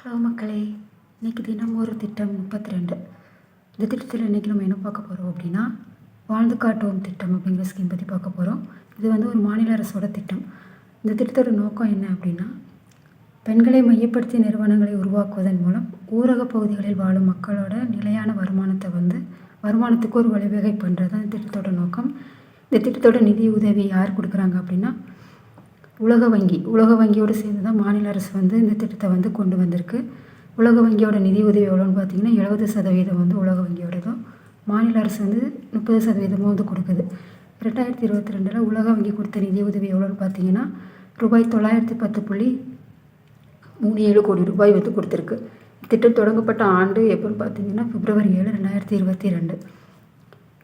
Hello மக்களே, இன்றைக்கி தினம் ஒரு திட்டம் 32. இந்த திட்டத்தில் இன்றைக்கி நம்ம என்ன பார்க்க போகிறோம் அப்படின்னா, வாழ்ந்து காட்டுவோம் திட்டம் அப்படிங்கிற ஸ்கீம் பற்றி பார்க்க போகிறோம். இது வந்து ஒரு மாநில அரசோட திட்டம். இந்த திட்டத்தோட நோக்கம் என்ன அப்படின்னா, பெண்களை மையப்படுத்திய நிறுவனங்களை உருவாக்குவதன் மூலம் ஊரக பகுதிகளில் வாழும் மக்களோட நிலையான வருமானத்துக்கு ஒரு வழிவகை பண்ணுறது தான் இந்த திட்டத்தோட நோக்கம். இந்த திட்டத்தோட நிதி உதவி யார் கொடுக்குறாங்க அப்படின்னா, உலக வங்கியோடு சேர்ந்து தான் மாநில அரசு வந்து இந்த திட்டத்தை வந்து கொண்டு வந்திருக்கு. உலக வங்கியோட நிதி உதவி எவ்வளோன்னு பார்த்தீங்கன்னா 70% வந்து உலக வங்கியோடதும், மாநில அரசு வந்து 30% வந்து கொடுக்குது. 2022 உலக வங்கி கொடுத்த நிதி உதவி எவ்வளோன்னு பார்த்தீங்கன்னா ரூபாய் 910.37 கோடி ரூபாய் வந்து கொடுத்துருக்கு. திட்டம் தொடங்கப்பட்ட ஆண்டு எப்போன்னு பார்த்தீங்கன்னா February 7, 2022.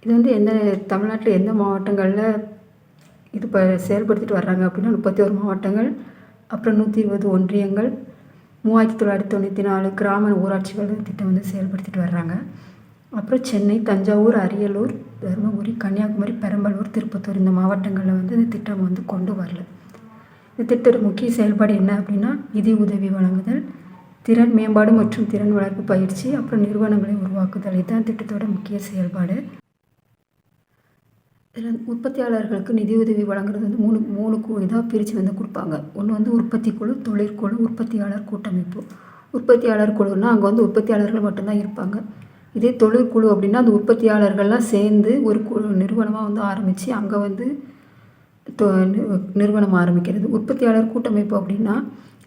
இது வந்து தமிழ்நாட்டில் எந்த மாவட்டங்களில் இது செயல்படுத்திட்டு வர்றாங்க அப்படின்னா 31 மாவட்டங்கள், அப்புறம் 120 ஒன்றியங்கள், 3994 கிராம ஊராட்சிகள் திட்டம் வந்து செயல்படுத்திட்டு வர்றாங்க. அப்புறம் சென்னை, தஞ்சாவூர், அரியலூர், தருமபுரி, கன்னியாகுமரி, பெரம்பலூர், திருப்பத்தூர் இந்த மாவட்டங்களில் வந்து இந்த திட்டம் வந்து கொண்டு வரல. இந்த திட்டத்தோட முக்கிய செயல்பாடு என்ன அப்படின்னா, நிதி உதவி வழங்குதல், திறன் மேம்பாடு மற்றும் திறன் வளர்ப்பு பயிற்சி, அப்புறம் நிறுவனங்களை உருவாக்குதல். இதுதான் திட்டத்தோட முக்கிய செயல்பாடு. இதில் உற்பத்தியாளர்களுக்கு நிதியுதவி வழங்குறது வந்து மூணு இதாக பிரித்து வந்து கொடுப்பாங்க. ஒன்று வந்து உற்பத்தி குழு, தொழிற்குழு, உற்பத்தியாளர் கூட்டமைப்பு. உற்பத்தியாளர் குழுன்னா அங்கே வந்து உற்பத்தியாளர்கள் மட்டும்தான் இருப்பாங்க. இதே தொழிற்குழு அப்படின்னா அந்த உற்பத்தியாளர்கள்லாம் சேர்ந்து ஒரு நிறுவனமாக வந்து ஆரம்பித்து அங்கே வந்து நிறுவனம் ஆரம்பிக்கிறது. உற்பத்தியாளர் கூட்டமைப்பு அப்படின்னா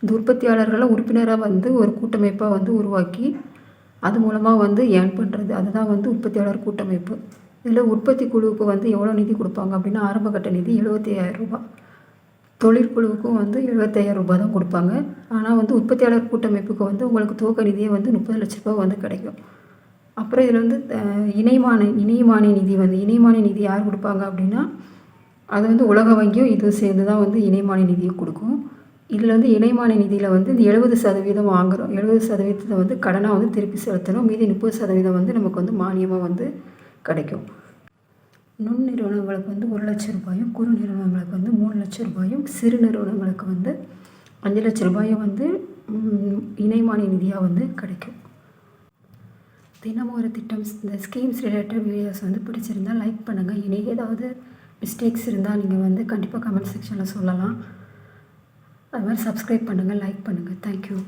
இந்த உற்பத்தியாளர்கள்லாம் உறுப்பினராக வந்து ஒரு கூட்டமைப்பாக வந்து உருவாக்கி அது மூலமாக வந்து ஏர்ன் பண்ணுறது. அதுதான் வந்து உற்பத்தியாளர் கூட்டமைப்பு. இதில் உற்பத்தி குழுவுக்கு வந்து எவ்வளோ நிதி கொடுப்பாங்க அப்படின்னா ஆரம்ப கட்ட நிதி 75,000 ரூபாய். தொழிற்குழுவுக்கும் வந்து 75,000 ரூபாய் தான் கொடுப்பாங்க. ஆனால் வந்து உற்பத்தியாளர் கூட்டமைப்புக்கு வந்து உங்களுக்கு துவக்க நிதியே வந்து 30 லட்ச ரூபாய் வந்து கிடைக்கும். அப்புறம் இதில் வந்து இணைமானி நிதி யார் கொடுப்பாங்க அப்படின்னா அது வந்து உலக வங்கியும் இது சேர்ந்து தான் வந்து இணைமானி நிதியை கொடுக்கும். இதில் வந்து இணைமானி நிதியில் வந்து இந்த 70% வாங்குகிறோம். 70% வந்து கடனாக வந்து திருப்பி செலுத்தணும். மீதி 30% வந்து நமக்கு வந்து மானியமாக வந்து கிடைக்கும். நுண் நிறுவனங்களுக்கு வந்து 1 லட்ச ரூபாயும், குறு நிறுவனங்களுக்கு வந்து 3 லட்ச ரூபாயும், சிறு நிறுவனங்களுக்கு வந்து 5 லட்ச ரூபாயும் வந்து இணைமானி நிதியாக வந்து கிடைக்கும். தினமும் ஒரு திட்டம் இந்த ஸ்கீம்ஸ் ரிலேட்டட் வீடியோஸ் வந்து பிடிச்சிருந்தால் லைக் பண்ணுங்கள். இனி ஏதாவது மிஸ்டேக்ஸ் இருந்தால் நீங்கள் வந்து கண்டிப்பாக கமெண்ட் செக்ஷனில் சொல்லலாம். அது மாதிரி சப்ஸ்கிரைப் பண்ணுங்கள், லைக் பண்ணுங்கள். தேங்க்யூ.